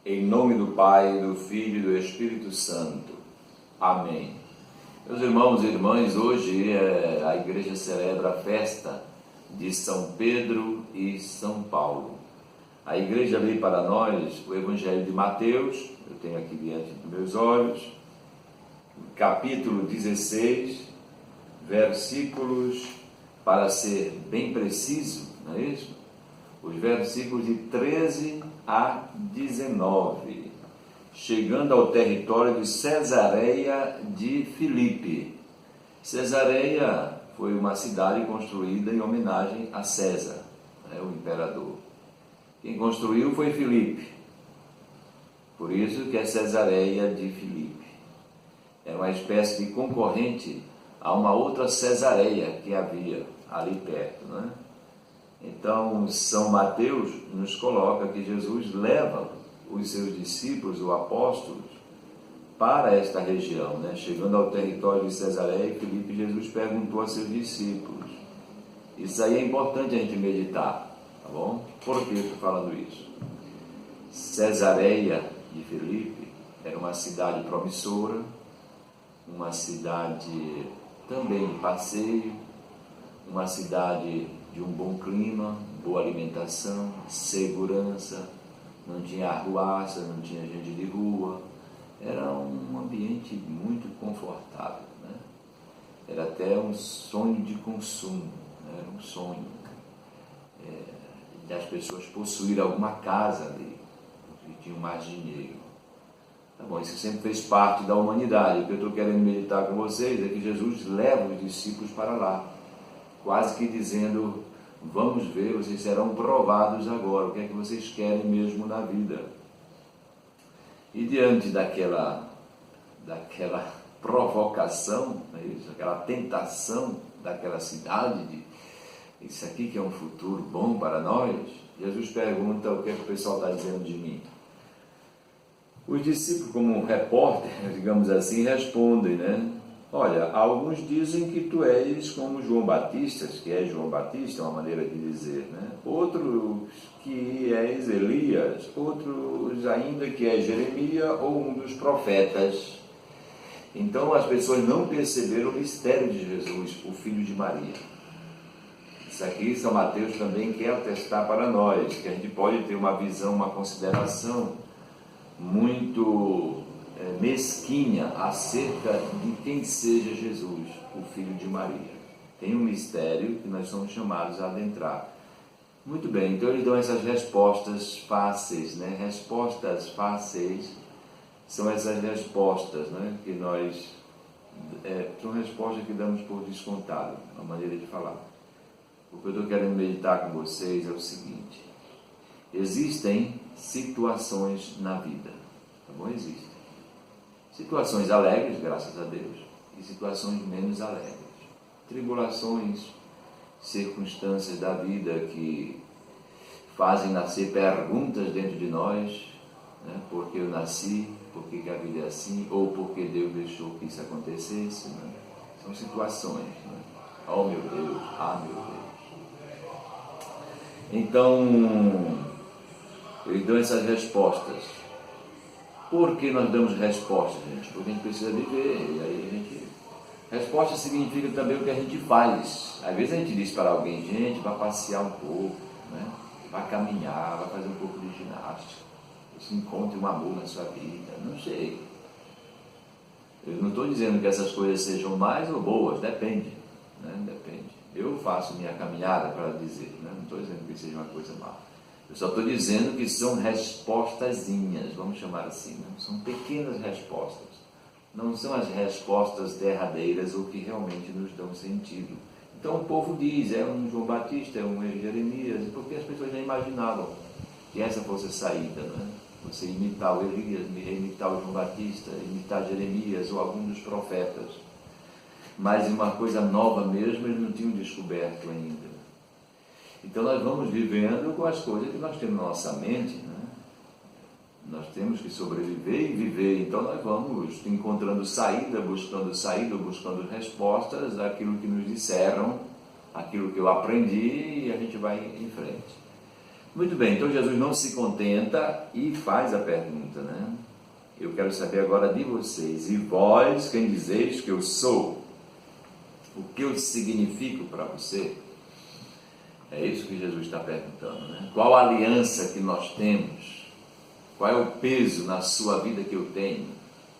Em nome do Pai, do Filho e do Espírito Santo. Amém. Meus irmãos e irmãs, hoje a igreja celebra a festa de São Pedro e São Paulo. A igreja lê para nós o Evangelho de Mateus, eu tenho aqui diante dos meus olhos, capítulo 16, versículos, para ser bem preciso, não é isso? Os versículos de 13 a 19, chegando ao território de Cesareia de Filipe. Cesareia foi uma cidade construída em homenagem a César, o imperador. Quem construiu foi Filipe, por isso que é Cesareia de Filipe. Era uma espécie de concorrente a uma outra Cesareia que havia ali perto, não é? Então, São Mateus nos coloca que Jesus leva os seus discípulos, os apóstolos, para esta região, né? Chegando ao território de Cesareia e Filipe, Jesus perguntou a seus discípulos. Isso aí é importante a gente meditar, tá bom? Por que eu estou falando isso? Cesareia de Filipe era uma cidade promissora, uma cidade também de passeio, uma cidade de um bom clima, boa alimentação, segurança, não tinha arruaça, não tinha gente de rua, era um ambiente muito confortável, né? Era até um sonho de consumo, né? Era um sonho das pessoas possuírem alguma casa ali, que tinham mais dinheiro. Tá bom, isso sempre fez parte da humanidade. O que eu estou querendo meditar com vocês é que Jesus leva os discípulos para lá, quase que dizendo: vamos ver, vocês serão provados agora, o que é que vocês querem mesmo na vida. E diante daquela provocação, aquela tentação daquela cidade, de isso aqui que é um futuro bom para nós, Jesus pergunta: o que é que o pessoal está dizendo de mim? Os discípulos, como um repórter, digamos assim, respondem, né? Olha, alguns dizem que tu és como João Batista, que é João Batista, é uma maneira de dizer, né? Outros que és Elias, outros ainda que é Jeremias ou um dos profetas. Então as pessoas não perceberam o mistério de Jesus, o Filho de Maria. Isso aqui São Mateus também quer atestar para nós, que a gente pode ter uma visão, uma consideração muito mesquinha acerca de quem seja Jesus, o Filho de Maria. Tem um mistério que nós somos chamados a adentrar. Muito bem, então eles dão essas respostas fáceis, né? Respostas fáceis são essas respostas, né? Que nós são respostas que damos por descontado, uma maneira de falar. O que eu estou querendo meditar com vocês é o seguinte: existem situações na vida, tá bom? Existem situações alegres, graças a Deus, e situações menos alegres. Tribulações, circunstâncias da vida que fazem nascer perguntas dentro de nós, né? Por que eu nasci? Por que a vida é assim? Ou por que Deus deixou que isso acontecesse? Né? São situações, né? Oh meu Deus, ah meu Deus. Então, eles dão essas respostas. Por que nós damos respostas, gente? Porque a gente precisa viver. E aí resposta significa também o que a gente faz. Às vezes a gente diz para alguém: gente, vai passear um pouco, né? Vai caminhar, vai fazer um pouco de ginástica, você encontre um amor na sua vida, não sei. Eu não estou dizendo que essas coisas sejam mais ou boas, depende, né? Depende. Eu faço minha caminhada para dizer, né? Não estou dizendo que seja uma coisa má. Eu só estou dizendo que são respostazinhas, vamos chamar assim, né? São pequenas respostas. Não são as respostas derradeiras ou que realmente nos dão sentido. Então o povo diz: é um João Batista, é um Jeremias, porque as pessoas já imaginavam que essa fosse a saída, né? Você imitar o Elias, imitar o João Batista, imitar Jeremias ou algum dos profetas. Mas uma coisa nova mesmo eles não tinham descoberto ainda. Então nós vamos vivendo com as coisas que nós temos na nossa mente, né? Nós temos que sobreviver e viver, então nós vamos encontrando saída, buscando respostas àquilo que nos disseram, aquilo que eu aprendi, e a gente vai em frente. Muito bem, então Jesus não se contenta e faz a pergunta, né? Eu quero saber agora de vocês. E vós, quem dizeis que eu sou? O que eu significo para você? É isso que Jesus está perguntando, né? Qual a aliança que nós temos? Qual é o peso na sua vida que eu tenho?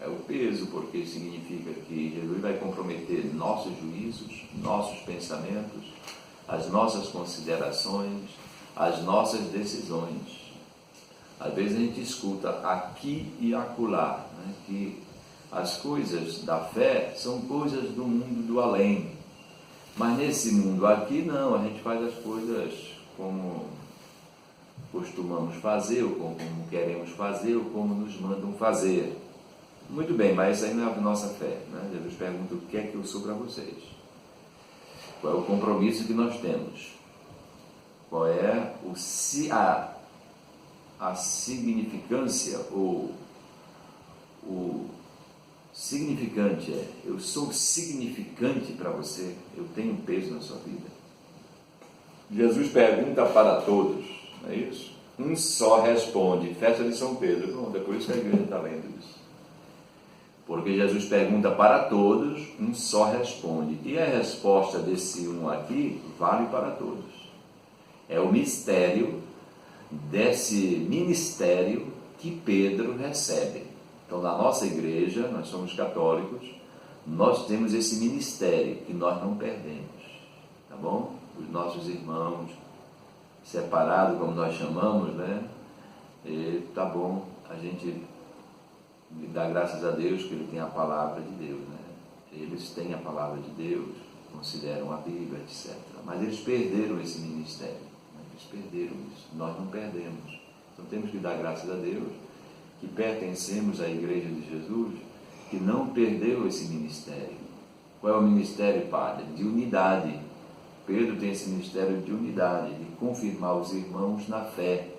É o peso porque significa que Jesus vai comprometer nossos juízos, nossos pensamentos, as nossas considerações, as nossas decisões. Às vezes a gente escuta aqui e acolá, né, que as coisas da fé são coisas do mundo do além. Mas nesse mundo aqui não, a gente faz as coisas como costumamos fazer, ou como queremos fazer, ou como nos mandam fazer. Muito bem, mas isso aí não é a nossa fé, né? Jesus pergunta o que é que eu sou para vocês. Qual é o compromisso que nós temos? Qual é a significância, ou o significante eu sou significante para você, eu tenho um peso na sua vida. Jesus pergunta para todos, não é isso? Um só responde, festa de São Pedro, pronto, é por isso que a igreja está lendo isso. Porque Jesus pergunta para todos, um só responde. E a resposta desse um aqui vale para todos. É o mistério desse ministério que Pedro recebe. Então, na nossa igreja, nós somos católicos, nós temos esse ministério que nós não perdemos, tá bom? Os nossos irmãos, separados, como nós chamamos, né? E tá bom, a gente dá graças a Deus que ele tem a palavra de Deus, né? Eles têm a palavra de Deus, consideram a Bíblia, etc. Mas eles perderam esse ministério. Eles perderam isso, nós não perdemos. Então temos que dar graças a Deus que pertencemos à Igreja de Jesus, que não perdeu esse ministério. Qual é o ministério, Padre? De unidade. Pedro tem esse ministério de unidade, de confirmar os irmãos na fé.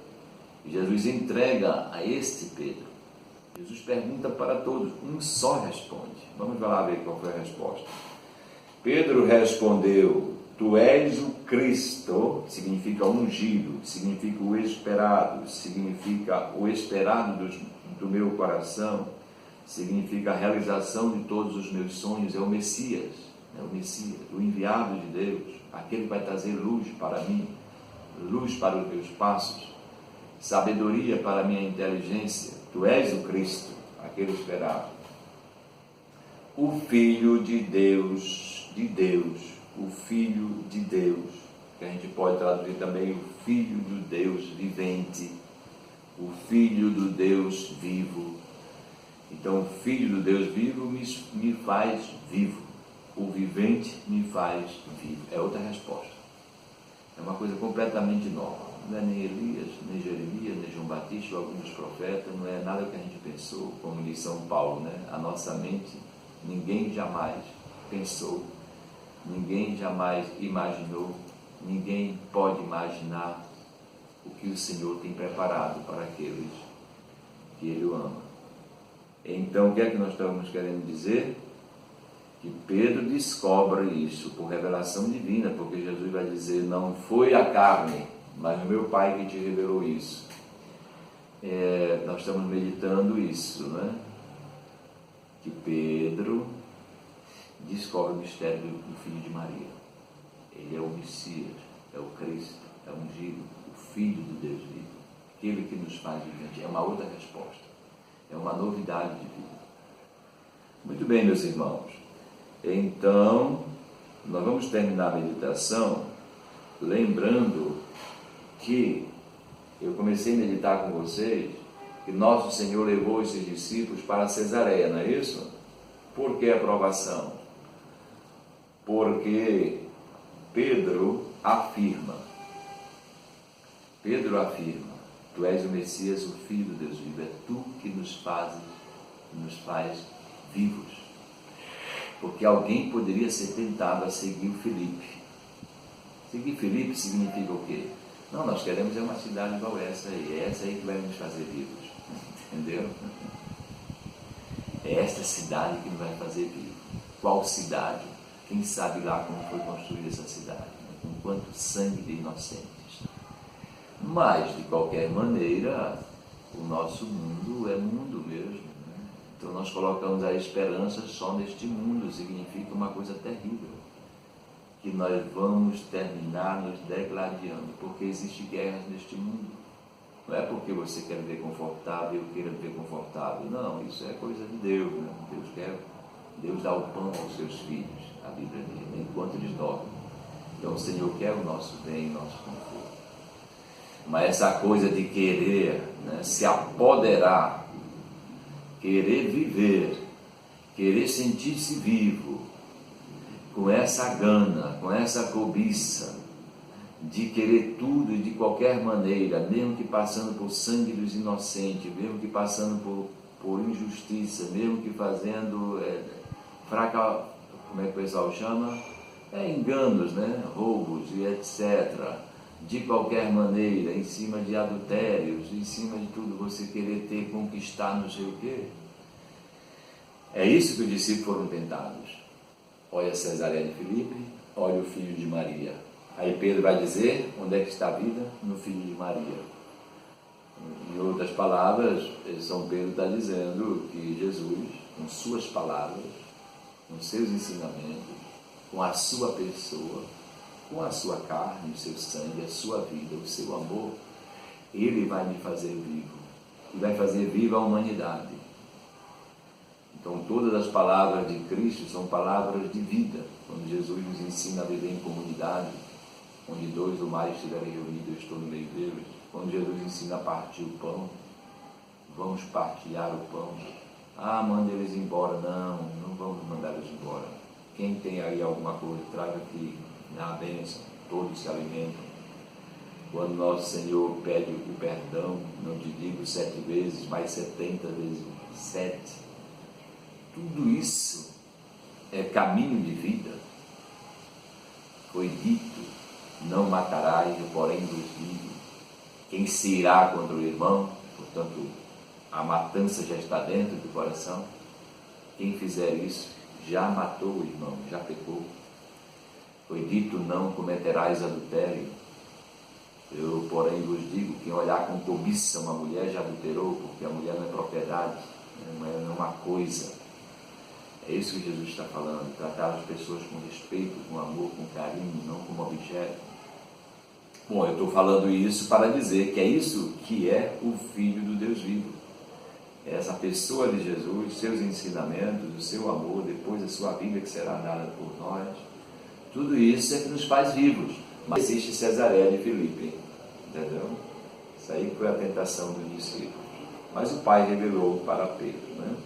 E Jesus entrega a este Pedro. Jesus pergunta para todos, um só responde. Vamos lá ver qual foi a resposta. Pedro respondeu: Tu és o Cristo, significa ungido, significa o esperado, significa o esperado do meu coração, significa a realização de todos os meus sonhos, é o Messias, o enviado de Deus, aquele que vai trazer luz para mim, luz para os meus passos, sabedoria para a minha inteligência. Tu és o Cristo, aquele esperado. O Filho de Deus, o Filho de Deus, que a gente pode traduzir também o Filho do Deus vivente, o Filho do Deus vivo. Então, o Filho do Deus vivo me faz vivo, o vivente me faz vivo. É outra resposta. É uma coisa completamente nova. Não é nem Elias, nem Jeremias, nem João Batista, ou alguns profetas, não é nada que a gente pensou, como diz São Paulo, né? A nossa mente, ninguém jamais pensou, ninguém jamais imaginou, ninguém pode imaginar o que o Senhor tem preparado para aqueles que Ele ama. Então, o que é que nós estamos querendo dizer? Que Pedro descobre isso por revelação divina, porque Jesus vai dizer, não foi a carne, mas o meu Pai que te revelou isso. Nós estamos meditando isso, né? Que Pedro descobre o mistério do Filho de Maria. Ele é o Messias, é o Cristo, é o ungido, o Filho de Deus vivo, aquele que nos faz vivente. É uma outra resposta, é uma novidade de vida. Muito bem, meus irmãos. Então, nós vamos terminar a meditação lembrando que eu comecei a meditar com vocês que nosso Senhor levou esses discípulos para Cesareia, não é isso? Por que a provação? Porque Pedro afirma, Tu és o Messias, o Filho de Deus vivo, é Tu que nos faz vivos. Porque alguém poderia ser tentado a seguir o Filipe. Seguir Filipe significa o quê? Não, nós queremos uma cidade igual essa aí, é essa aí que vai nos fazer vivos. Entendeu? É esta cidade que nos vai fazer vivos. Qual cidade? Quem sabe lá como foi construída essa cidade? Com quanto sangue de inocentes. Mas, de qualquer maneira, o nosso mundo é mundo mesmo, né? Então nós colocamos a esperança só neste mundo, significa uma coisa terrível, que nós vamos terminar nos degladiando, porque existe guerra neste mundo. Não é porque você quer viver confortável, eu queira viver confortável. Não, isso é coisa de Deus, né? Deus dá o pão aos seus filhos, a Bíblia diz, enquanto eles dormem. Então o Senhor quer o nosso bem, o nosso conforto. Mas essa coisa de querer, né, se apoderar, querer viver, querer sentir-se vivo, com essa gana, com essa cobiça, de querer tudo e de qualquer maneira, mesmo que passando por sangue dos inocentes, mesmo que passando por injustiça, mesmo que fazendo como é que o pessoal chama? Enganos, né? Roubos e etc. De qualquer maneira, em cima de adultérios, em cima de tudo, você querer ter, conquistar não sei o quê. É isso que os discípulos foram tentados. Olha Cesareia de Filipe, olha o filho de Maria. Aí Pedro vai dizer, onde é que está a vida? No filho de Maria. Em outras palavras, São Pedro está dizendo que Jesus, com suas palavras, com seus ensinamentos, com a sua pessoa, com a sua carne, o seu sangue, a sua vida, o seu amor, ele vai me fazer vivo. E vai fazer viva a humanidade. Então todas as palavras de Cristo são palavras de vida. Quando Jesus nos ensina a viver em comunidade, onde dois ou mais estiverem reunidos, eu estou no meio deles. Quando Jesus ensina a partir o pão, vamos partilhar o pão. Manda eles embora. Não vamos mandar eles embora. Quem tem aí alguma coisa, traga aqui, na bênção, todos se alimentam. Quando nosso Senhor pede o perdão, não te digo 7 vezes, mas 70 vezes 7. Tudo isso é caminho de vida. Foi dito, não matarás, eu porém vos digo, quem se irá contra o irmão, portanto, a matança já está dentro do coração, quem fizer isso, já matou o irmão, já pecou. Foi dito, não cometerás adultério. Eu, porém, vos digo, quem olhar com cobiça uma mulher já adulterou, porque a mulher não é propriedade, não é uma coisa. É isso que Jesus está falando, tratar as pessoas com respeito, com amor, com carinho, não como objeto. Bom, eu estou falando isso para dizer que é isso que é o Filho do Deus vivo. É essa pessoa de Jesus, seus ensinamentos, o seu amor, depois a sua vida que será dada por nós. Tudo isso é que nos faz vivos. Mas existe Cesareia de Filipe, entendeu? Isso aí foi a tentação dos discípulos. Mas o Pai revelou para Pedro, né?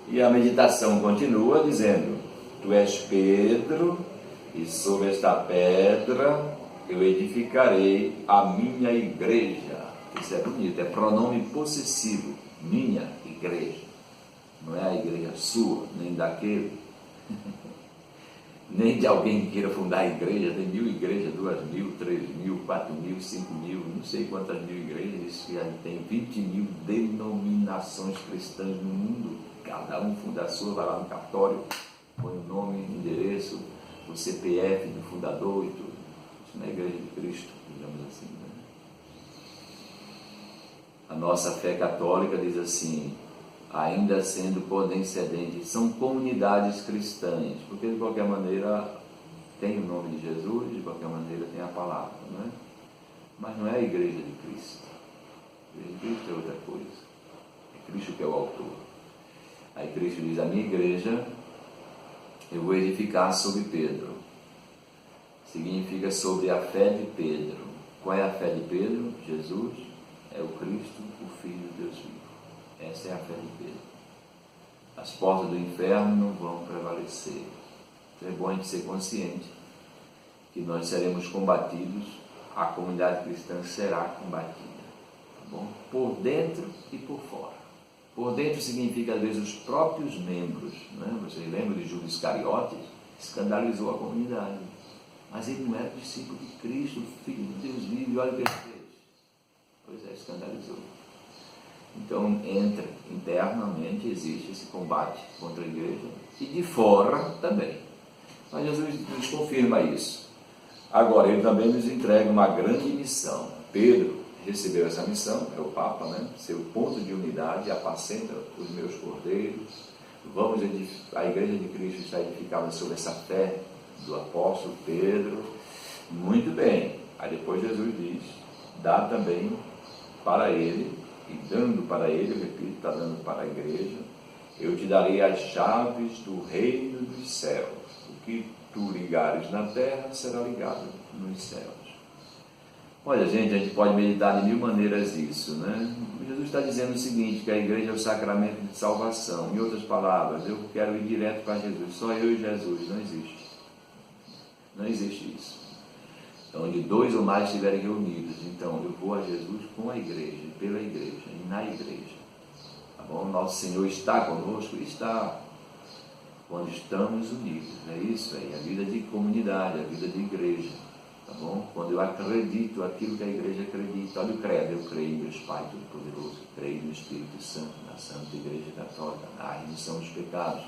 E a meditação continua dizendo, tu és Pedro, e sobre esta pedra eu edificarei a minha igreja. Isso é bonito, é pronome possessivo, minha igreja. Não é a igreja sua, nem daquele, nem de alguém que queira fundar a igreja. Tem 1000 igrejas, 2000, 3000, 4000, 5000, não sei quantas mil igrejas. Tem 20.000 denominações cristãs no mundo. Cada um funda a sua, vai lá no cartório, põe o nome, o endereço, o CPF do fundador e tudo. Isso não é a igreja de Cristo, digamos assim, né? A nossa fé católica diz assim, ainda sendo condescendentes, são comunidades cristãs, porque de qualquer maneira tem o nome de Jesus, de qualquer maneira tem a palavra, não é? Mas não é a igreja de Cristo. A igreja de Cristo é outra coisa. É Cristo que é o autor. Aí Cristo diz, a minha igreja eu vou edificar sobre Pedro. Significa sobre a fé de Pedro. Qual é a fé de Pedro? Jesus é o Cristo, o Filho de Deus vivo. Essa é a fé de Pedro. As portas do inferno não vão prevalecer. Então é bom a gente ser consciente que nós seremos combatidos, a comunidade cristã será combatida, tá bom? Por dentro e por fora. Por dentro significa, às vezes, os próprios membros, né? Vocês lembram de Judas Iscariotes? Escandalizou a comunidade. Mas ele não era discípulo de Cristo, Filho de Deus vivo, e olha o que ele fez. Pois é, escandalizou. Então, internamente existe esse combate contra a igreja, e de fora também. Mas Jesus nos confirma isso. Agora, ele também nos entrega uma grande missão. Pedro, recebeu essa missão, é o Papa, né? Ser o ponto de unidade, apacenta os meus cordeiros. A Igreja de Cristo está edificada sobre essa fé do apóstolo Pedro. Muito bem. Aí depois Jesus diz, dá também para ele, e dando para ele, eu repito, está dando para a igreja, eu te darei as chaves do reino dos céus. O que tu ligares na terra será ligado nos céus. Olha, gente, a gente pode meditar de mil maneiras isso, né? Jesus está dizendo o seguinte, que a igreja é o sacramento de salvação. Em outras palavras, eu quero ir direto para Jesus. Só eu e Jesus, não existe. Não existe isso. Então, onde dois ou mais estiverem reunidos, então eu vou a Jesus com a igreja, pela igreja e na igreja. Tá bom? Nosso Senhor está conosco? Está. Quando estamos unidos, é isso aí, a vida de comunidade, a vida de igreja. Tá bom? Quando eu acredito aquilo que a igreja acredita, olha o credo, eu creio em Deus Pai Todo-Poderoso, creio no Espírito Santo, na Santa Igreja Católica, na remissão dos pecados.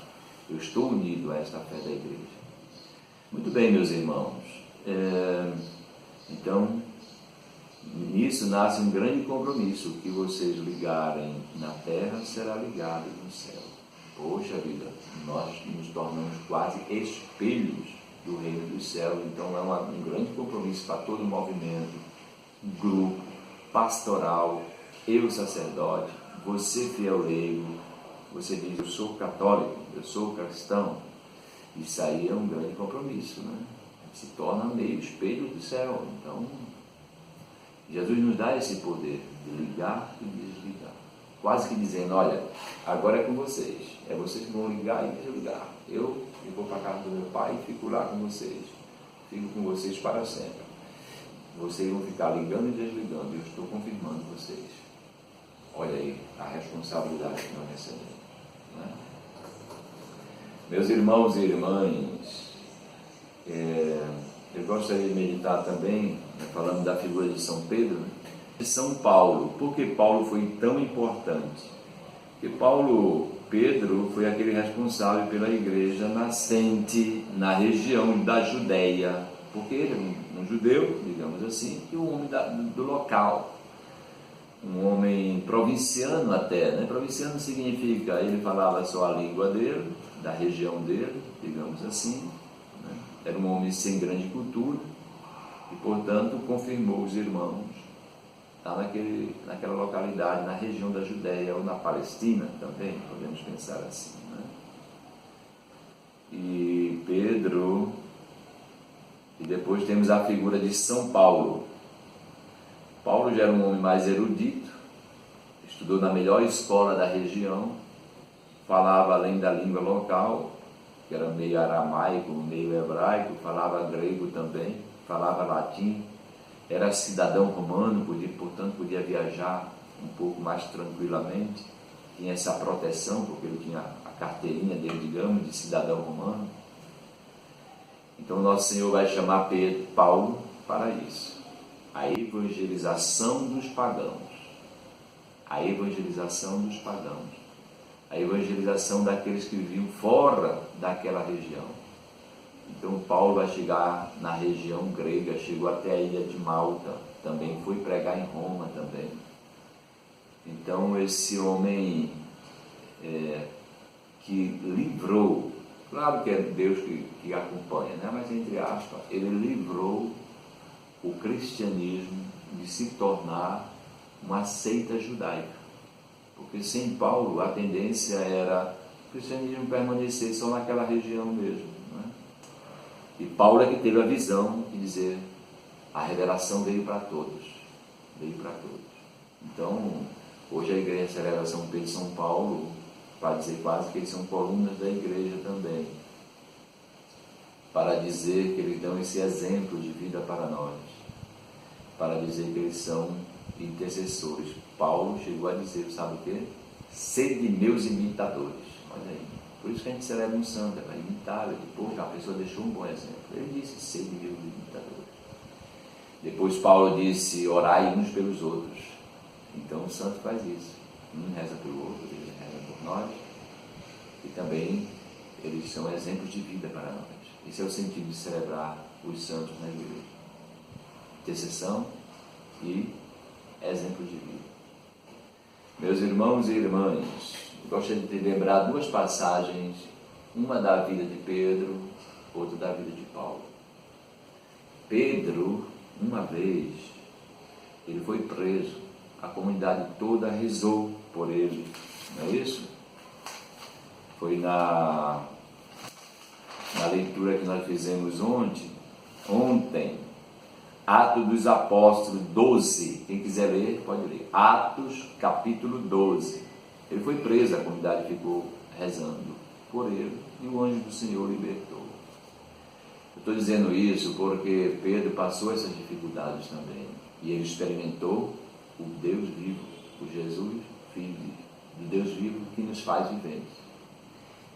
Eu estou unido a esta fé da igreja. Muito bem, meus irmãos. Então, nisso nasce um grande compromisso. O que vocês ligarem na terra será ligado no céu. Poxa vida, nós nos tornamos quase espelhos do reino dos céus. Então é um grande compromisso para todo o movimento, grupo, pastoral, eu sacerdote, você fiel leigo, você diz, eu sou católico, eu sou cristão. Isso aí é um grande compromisso, né? Se torna meio espelho do céu. Então, Jesus nos dá esse poder de ligar e desligar. Quase que dizendo, olha, agora é com vocês. É vocês que vão ligar e desligar. Eu vou para a casa do meu pai e fico lá com vocês. Fico com vocês para sempre. Vocês vão ficar ligando e desligando. Eu estou confirmando vocês. Olha aí a responsabilidade que nós recebemos, né? Meus irmãos e irmãs, eu gostaria de meditar também, né, falando da figura de São Pedro, né? De São Paulo. Por que Paulo foi tão importante? Porque Pedro foi aquele responsável pela igreja nascente na região da Judéia, porque ele é um judeu, digamos assim, e um homem do local, um homem provinciano até, né? Provinciano significa, ele falava só a língua dele, da região dele, digamos assim, né? Era um homem sem grande cultura e, portanto, confirmou os irmãos lá naquela localidade, na região da Judéia ou na Palestina também, podemos pensar assim, né? E Pedro, e depois temos a figura de São Paulo. Paulo já era um homem mais erudito, estudou na melhor escola da região, falava além da língua local, que era meio aramaico, meio hebraico, falava grego também, falava latim, era cidadão romano, portanto podia viajar um pouco mais tranquilamente, tinha essa proteção, porque ele tinha a carteirinha dele, digamos, de cidadão romano. Então nosso Senhor vai chamar Paulo para isso, a evangelização dos pagãos, a evangelização dos pagãos, a evangelização daqueles que viviam fora daquela região. Então Paulo vai chegar na região grega, chegou até a ilha de Malta, também foi pregar em Roma também. Então esse homem que livrou, claro que é Deus que acompanha, né? Mas entre aspas, ele livrou o cristianismo de se tornar uma seita judaica. Porque sem Paulo a tendência era o cristianismo permanecer só naquela região mesmo. E Paulo é que teve a visão de dizer, a revelação veio para todos, veio para todos. Então, hoje a igreja celebra São Pedro e São Paulo, para dizer quase que eles são colunas da igreja também, para dizer que eles dão esse exemplo de vida para nós, para dizer que eles são intercessores. Paulo chegou a dizer, sabe o quê? Sede meus imitadores. Olha aí. Por isso que a gente celebra um santo, para imitar, depois a pessoa deixou um bom exemplo. Ele disse, sede meus imitadores. Depois Paulo disse, orai uns pelos outros. Então o santo faz isso. Um reza pelo outro, ele reza por nós. E também eles são exemplos de vida para nós. Esse é o sentido de celebrar os santos na igreja. Intercessão e exemplo de vida. Meus irmãos e irmãs, gostaria de lembrar duas passagens, uma da vida de Pedro, outra da vida de Paulo. Pedro, uma vez, ele foi preso, a comunidade toda rezou por ele, não é isso? Foi na leitura que nós fizemos ontem, Atos dos Apóstolos 12, quem quiser ler, pode ler, Atos capítulo 12, ele foi preso, a comunidade ficou rezando por ele, e o anjo do Senhor libertou. Eu estou dizendo isso porque Pedro passou essas dificuldades também, e ele experimentou o Deus vivo, o Jesus Filho, do Deus vivo que nos faz viventes.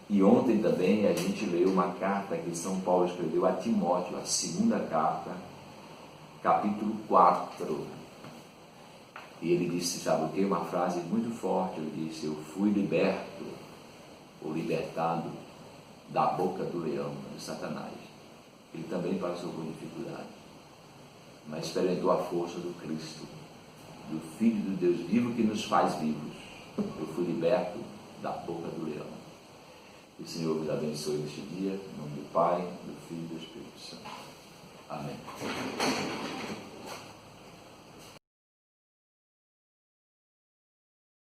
E ontem também a gente leu uma carta que São Paulo escreveu a Timóteo, a segunda carta, capítulo 4. E ele disse, sabe o que? Uma frase muito forte, ele disse: eu fui liberto, ou libertado da boca do leão, de Satanás. Ele também passou por dificuldades, mas experimentou a força do Cristo, do Filho do Deus vivo que nos faz vivos. Eu fui liberto da boca do leão. Que o Senhor nos abençoe neste dia, em nome do Pai, do Filho e do Espírito Santo. Amém.